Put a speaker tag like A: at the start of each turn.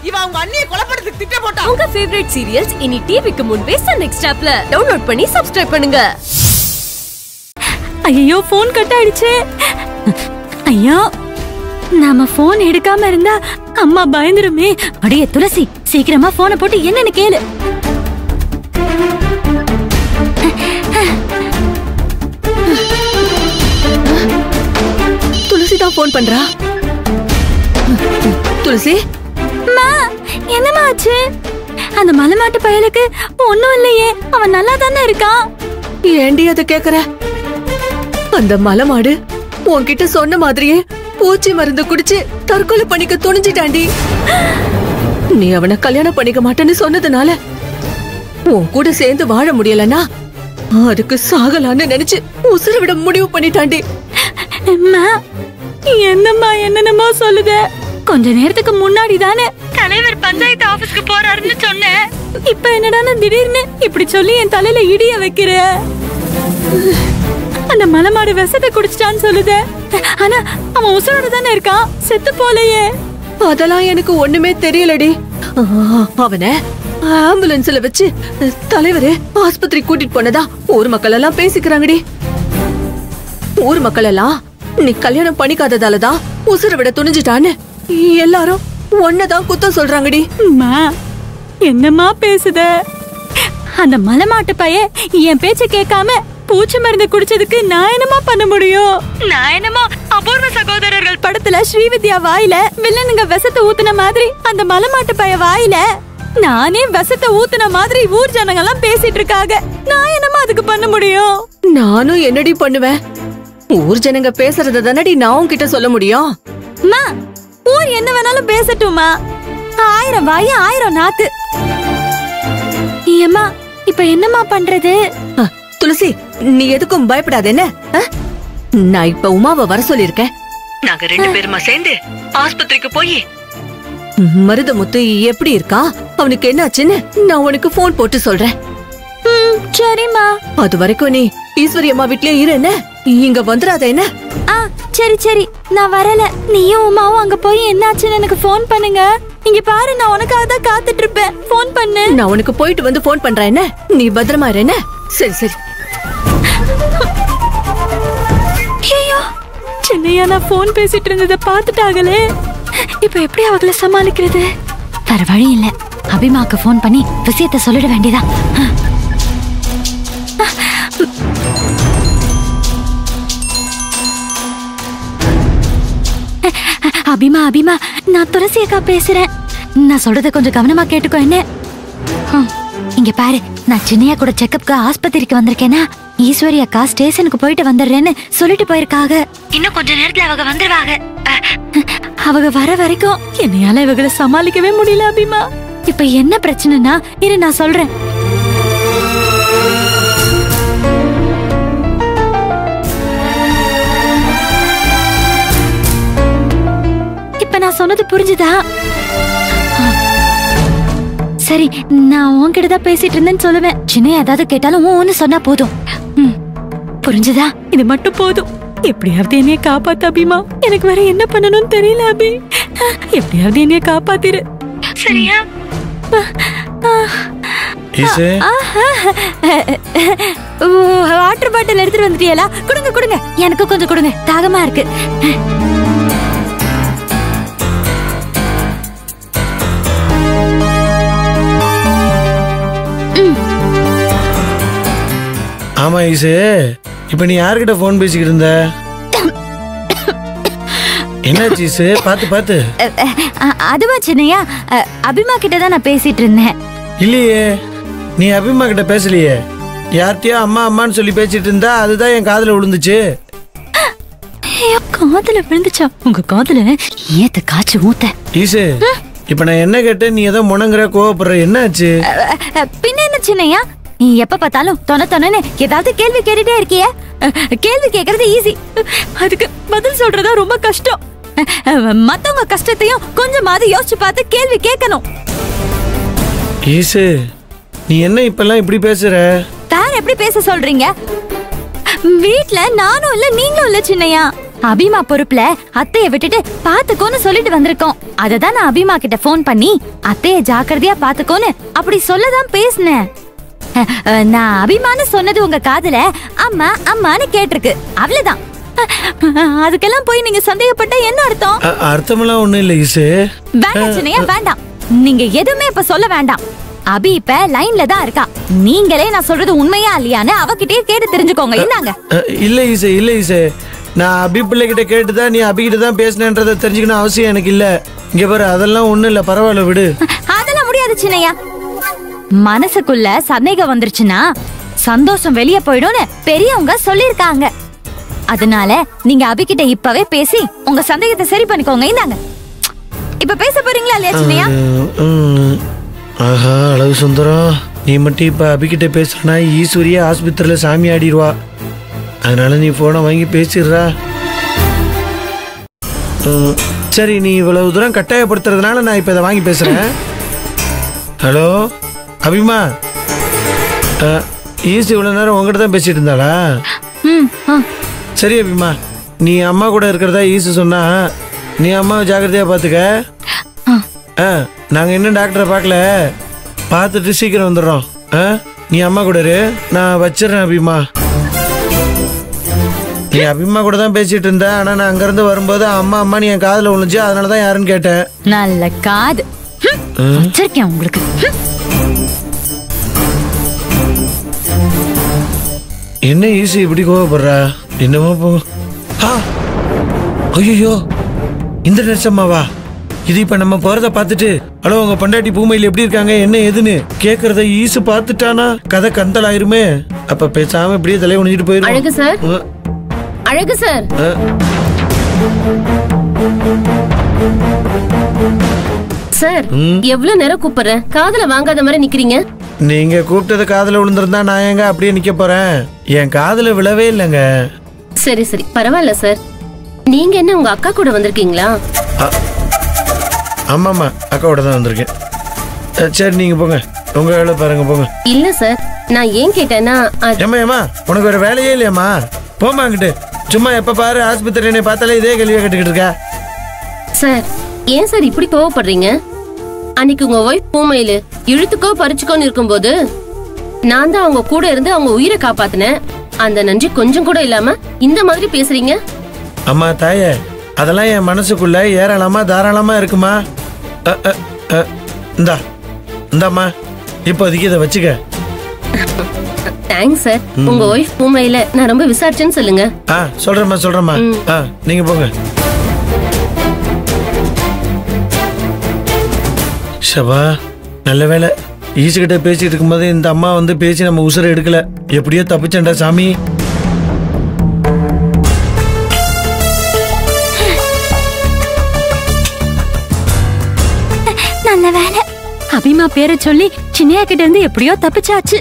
A: இவ அவங்க அண்ணியை கொலைப்படுறதுக்கு திட்டம் போட்டா.
B: உங்க ஃபேவரட் சீரியல்ஸ் இனி டிவிக்கு முன்பே சன் நெக்ஸ்ட் ஆப்ல டவுன்லோட் பண்ணி சப்ஸ்கிரைப் பண்ணுங்க.
C: ஐயோ போன் கட் ஆயிடுச்சு. ஐயோ நாம போன் எடுக்காம இருந்தா அம்மா பயந்துருமே. அடியே துளசி சீக்கிரமா போனை போட்டு என்னன்னு கேளு.
D: துளசி தான் போன் பண்றா. துளசி
C: என்னமா ஆச்சு? அந்த மலைமாட்டு பயலுக்கு ஒண்ணும் இல்லையே, அவன் நல்லா தானே இருக்கான்.
D: ஏண்டி அதை கேக்குற? அந்த மலைமாடு உன்கிட்ட சொன்ன மாதிரியே பூச்சி மருந்து குடிச்சு தற்கொலை பண்ணிக்க துணிஞ்சிட்டாண்டி. நீ அவனை கல்யாணம் பண்ணிக்க மாட்டேன்னு சொன்னதுனால உன் கூட சேர்ந்து வாழ முடியலன்னா அதுக்கு சாகலான்னு நினைச்சு உசுர விட முடிவு பண்ணிட்டாண்டி.
C: என்னம்மா என்னென்னமோ சொல்லுத? கொஞ்ச நேரத்துக்கு முன்னாடி தானே தலைவர் பஞ்சாயத்து ஆபீஸ்க்கு போறாருன்னு சொன்னேன். இப்ப என்னடான்னு திடீர்னு இப்படி சொல்லி என் தலையில இடிய வைக்கிற. அந்த மலைமாடு விஷத்தை குடிச்சிட்டான்னு சொல்லுத. ஆனா அவன் உசுரோட தானே இருக்கான், செத்து போலையே.
D: அதெல்லாம் எனக்கு ஒண்ணுமே தெரியலடி. அவனை ஆம்புலன்ஸ்ல வச்சு தலைவரு ஆஸ்பத்திரி கூட்டிட்டு போனதா ஊர் மக்கள் எல்லாம் பேசிக்கிறாங்கடி. ஊர் மக்கள் எல்லாம் நீ கல்யாணம் பண்ணிக்காததாலதான் உசுர விட துணிஞ்சிட்டான்னு எல்லாரும் ஒன்னதான் குத்தம் சொல்றாங்கடி.
C: என்னம்மா பேசுத? அந்த மலைமாட்டு பைய என் பேச்ச கேட்காம பூச்சி மருந்து குடிச்சதுக்கு நான் என்னமா பண்ண முடியும்? நான் என்னமா அபூர்வ சகோதரர்கள் படத்துல ஸ்ரீவித்யா வாயில வில்லனுங்க விஷத்தை ஊத்துன மாதிரி அந்த மலைமாட்டு பைய வாயில நானே விஷத்தை ஊத்துன மாதிரி ஊர் ஜனங்க எல்லாம் பேசிட்டு இருக்காங்க. நான் என்னமா அதுக்கு பண்ண முடியும்?
D: நானும் என்னடி பண்ணுவேன்? ஊர் ஜனங்க பேசுறத தானடி நான் உன்கிட்ட சொல்ல முடியும்.
C: ஊர் என்ன வேணாலும் பேசட்டுமா? 1000 வாய் 1000 நாக்கு. ஏம்மா இப்ப என்னம்மா பண்றது?
D: துளசி நீ எதுக்கும் பயப்படாத. என்ன நான் இப்ப உமாவை வர சொல்லிருக்கேன். நாங்க 2 பேருமா சேர்ந்து ஆஸ்பத்திரிக்கு போய் மருதமுத்து எப்படி இருக்கா, அவனுக்கு என்னாச்சுன்னு நான் உனக்கு போன் போட்டு சொல்றேன்.
C: சரிம்மா.
D: அது வரைக்கும் நீ ஈஸ்வரி அம்மா வீட்லயே இரு. என்ன இங்க வந்துடாத. என்ன
C: சரி சரி நான் வரல. நீயும் உமாவும் அங்க போய் என்னாச்சுன்னு எனக்கு போன் பண்ணுங்க. இங்க பாரு நான் உனக்காக தான் காத்துட்டு இருப்பேன். போன் பண்ணு.
D: நான் உனக்கு போயிட்டு வந்து போன் பண்றேன். என்ன நீ பத்திரமா இரு. என்ன சரி சரி.
C: ஐயோ சின்னையா நான் போன் பேசிட்டு இருந்ததை பாத்துட்டாங்களே. இப்ப எப்படி அவங்கள சமாளிக்கிறது? வேற வழி இல்ல. அபிமாக்கு போன் பண்ணி விஷயத்தை சொல்லிட வேண்டியதா. அபிமா அபிமா நான் துளசி அக்கா பேசுறேன். நான் சொல்றத கொஞ்சம் கவனமா கேட்டுக்கோ. என்ன இங்க பாரு, நான் சின்னையா கூட செக்கப்க்கு ஆஸ்பத்திரிக்கு வந்திருக்கேனா, ஈஸ்வரி அக்கா ஸ்டேஷனுக்கு போயிட்டு வந்துடுறேன்னு சொல்லிட்டு போயிருக்காங்க. இன்னும் கொஞ்ச நேரத்துல அவங்க வந்துருவாங்க. அவங்க வர வரைக்கும் என்னையால இவங்களை சமாளிக்கவே முடியல அபிமா. இப்ப என்ன பிரச்சனைனா இரு நான் சொல்றேன். இப்ப நான் சொன்னது புரிஞ்சுதா? சரி நான் உன்கிட்ட தான் பேசிட்டு இருந்தேன்னு சொல்லுவேன். சின்ன ஏதாவது கேட்டாலும் ஒன்னு சொன்னா போதும். புரிஞ்சுதா? இது மட்டும் போதும். எப்படியாவது என்னைய காப்பாத்து அபிமா. எனக்கு வேற என்ன பண்ணணும்னு தெரியல அபி. எப்படியாவது என்னைய காப்பாத்திரு சரியா? வாட்டர் பாட்டில் எடுத்துட்டு வந்துட்டியலா? கொடுங்க கொடுங்க, எனக்கு கொஞ்சம் கொடுங்க, தாகமா இருக்கு.
E: ஆமா ஈசு, இப்ப நீ யார்கிட்ட போன் பேசிக்கிட்டு இருந்த? என்னாச்சு ஈசு? பாத்து பாத்து.
C: அதுவா சின்னையா, அபிமா கிட்ட தான் நான் பேசிட்டு இருந்தேன்.
E: இல்லையே, நீ அபிமா கிட்ட பேசலையே. யார்கிட்டயோ அம்மா அம்மான்னு சொல்லி பேசிட்டு இருந்தா, அதுதான் என் காதுல விழுந்துச்சு.
C: காதுல விழுந்துச்சா? உங்க காதுல ஏத்த காய்ச்சி ஊத்த.
E: ஈசு, இப்ப நான் என்ன கேட்டேன், நீ ஏதோ முணங்குற கோவப்படுற, என்னாச்சு?
C: பின்ன என்ன சின்னையா, நீ எப்ப பார்த்தாலும் தொணன்னு ஏதாவது கேள்வி கேட்டுட்டே இருக்கிய. கேள்வி கேக்குறது ஈஸி, அதுக்கு பதில் சொல்றதா ரொம்ப கஷ்டம். மத்தவங்க கஷ்டத்தையும் கொஞ்சமாவது யோசிச்சு பார்த்து கேள்வி கேட்கணும்.
E: ஈசு, நீ என்ன இப்பெல்லாம் இப்படி பேசுற?
C: வேற எப்படி பேச சொல்றீங்க? வீட்ல நானும் இல்ல நீங்களும் இல்ல சின்னையா. அபிமா பொறுப்புல அத்தைய விட்டுட்டு பாத்துக்கோன்னு சொல்லிட்டு வந்திருக்கோம். அததான் நான் அபிமா கிட்ட போன் பண்ணி அத்தைய ஜாக்கிரதையா பாத்துக்கோன்னு அப்படி சொல்லதான் பேசினேன். நான் அபிமான்னு சொன்னது உங்க காதுல அம்மா அம்மான்னு கேட்டிருக்கு, அவ்வளவுதான். அதுக்கெல்லாம் போய் நீங்க சந்தேகப்பட்ட என்ன அர்த்தம்?
E: அர்த்தமெல்லாம் ஒண்ணும் இல்ல ஈசு.
C: வேண்டாம் சின்னையா, வேண்டாம். நீங்க எதுவுமே இப்ப சொல்ல வேண்டாம். அபி இப்ப லைன்ல தான் இருக்கா. நீங்களே நான் சொல்றது உண்மையா இல்லையான்னு அவகிட்டயே கேட்டு தெரிஞ்சுக்கோங்க. இந்தாங்க.
E: இல்ல ஈசு, இல்ல ஈசு. நான் அபி பிள்ளை கிட்ட கேட்டுதான் நீ அபி கிட்ட தான் பேசினேன்றதை தெரிஞ்சுக்கணும் அவசியம் எனக்கு இல்ல. இங்க பாரு, அதெல்லாம் ஒண்ணும் இல்ல, பரவாயில்ல விடு.
C: அதெல்லாம் முடியாது சின்னையா. மனசுக்குள்ள சந்தேகம் வந்துருச்சுன்னா சந்தோஷம் வெளியே போயிடும்னு பெரியவங்க சொல்லிருக்காங்க. அதனால நீங்க அபிகிட்ட இப்பவே பேசி உங்க சந்தேகத்தை சரி பண்ணிக்கோங்க. இந்தாங்க. இப்ப பேச போறீங்களா இல்லையா சின்னையா?
E: ஆஹா, அழகு சுந்தரம், நீ மட்டும் இப்ப அபிகிட்ட பேசுறனா ஈஸ்வரியா ஆஸ்பத்திரியில சாமி ஆடிடுவா. அதனால நீ போனை வாங்கி பேசிடுறா. சரி, நீ இவ்வளவு தூரம் கட்டாயப்படுத்துறதுனால நான் இப்ப இதை வாங்கி பேசுறேன். ஹலோ அபிமா, ஈஸி இவ்வளவு நேரம் உங்ககிட்ட தான் பேசிட்டு இருந்தாளா? சரி அபிமா, நீ அம்மா கூட இருக்கிறதா ஈசு சொன்னா நீ அம்மாவை ஜாக்கிரதையா பாத்துக்க. நாங்க இன்னும் டாக்டரை பார்க்கல, பார்த்துட்டு சீக்கிரம் வந்துடுறோம். நீ அம்மா கூட இரு, நான் வச்சிடறேன் அபிமா. நீ அபிமா கூட தான் பேசிட்டு இருந்த, ஆனா நான் அங்க இருந்து வரும்போது அம்மா அம்மா நீ என் காதுல விழுந்துச்சு, அதனாலதான் யாருன்னு கேட்டேன்.
C: நல்ல காது வச்சிருக்கேன் உங்களுக்கு.
E: என்ன ஈஸி இப்படி கோவப்படுறா? என்னமோ போ. ஐயோ, இந்த நெசமாவா? இது இப்ப நம்ம போறத பாத்துட்டு ஹலோ உங்க பொண்டாட்டி பூமையில எப்படி இருக்காங்க என்ன ஏதுன்னு கேக்குறத ஈசு பாத்துட்டானா கதை கந்தல் ஆயிருமே. அப்ப பேசாம இப்படியே தலையை உணிஞ்சிட்டு போயிரும்.
B: அழகு சார், அழகு சார். சார், எவ்வளவு நேரம் கூப்பிடுறேன், காதுல வாங்காத மாதிரி நிக்கிறீங்க.
E: நீங்க கூப்பிட்டது காதுல விழுந்திருந்தா நான் எங்க அப்படியே நிக்க போறேன்? என் காதுல விழவே இல்லைங்க.
B: சரி சரி, பரவாயில்ல சார். நீங்க என்ன உங்க அக்கா கூட வந்திருக்கீங்களா?
E: ஆமாமா, அக்காவோட தான் வந்திருக்கேன். சரி நீங்க போங்க, உங்க வேலை பாருங்க, போங்க.
B: இல்ல சார், நான் ஏன் கேட்டேன்னா
E: ஏமா உனக்கு வேற வேலையே இல்லையாமா? போமா அங்கிட்டு. சும்மா எப்ப பாரு ஆஸ்பத்திரி என்னை பார்த்தாலே இதே கேள்வியா கேட்டுக்கிட்டு இருக்கா.
B: சார், ஏன் சார் இப்படி கோவப்படுறீங்க? அன்னைக்கு உங்க ஒய்ஃப் பூமையில இழுத்துக்கோ பறிச்சுக்கோன்னு இருக்கும்போது நான் தான் அவங்க கூட இருந்து அவங்க உயிரை காப்பாத்தினேன். அந்த நன்றி கொஞ்சம் கூட இல்லாம இந்த மாதிரி பேசுறீங்க.
E: அம்மா தாயே, அதெல்லாம் என் மனசுக்குள்ள ஏராளமா தாராளமா இருக்குமா. இந்தா இந்தாம்மா, இப்போதைக்கு இதை வச்சுக்க.
B: Thanks sir. உங்க ஒய்ஃப் பூமையில நான் ரொம்ப விசாரிச்சேன்னு சொல்லுங்க.
E: சொல்றேம்மா. நீங்க போங்க. ஷபா, நல்ல வேலை ஈசுகிட்ட பேசிட்டு இருக்கும்போது இந்த அம்மா வந்து பேசி நம்ம உசுரை எடுக்கல. எப்படியோ தப்பிச்சேன்டா சாமி.
C: நல்ல வேலை அபிமா பேரை சொல்லி சின்னையா கிட்ட இருந்து எப்படியோ தப்பிச்சாச்சு.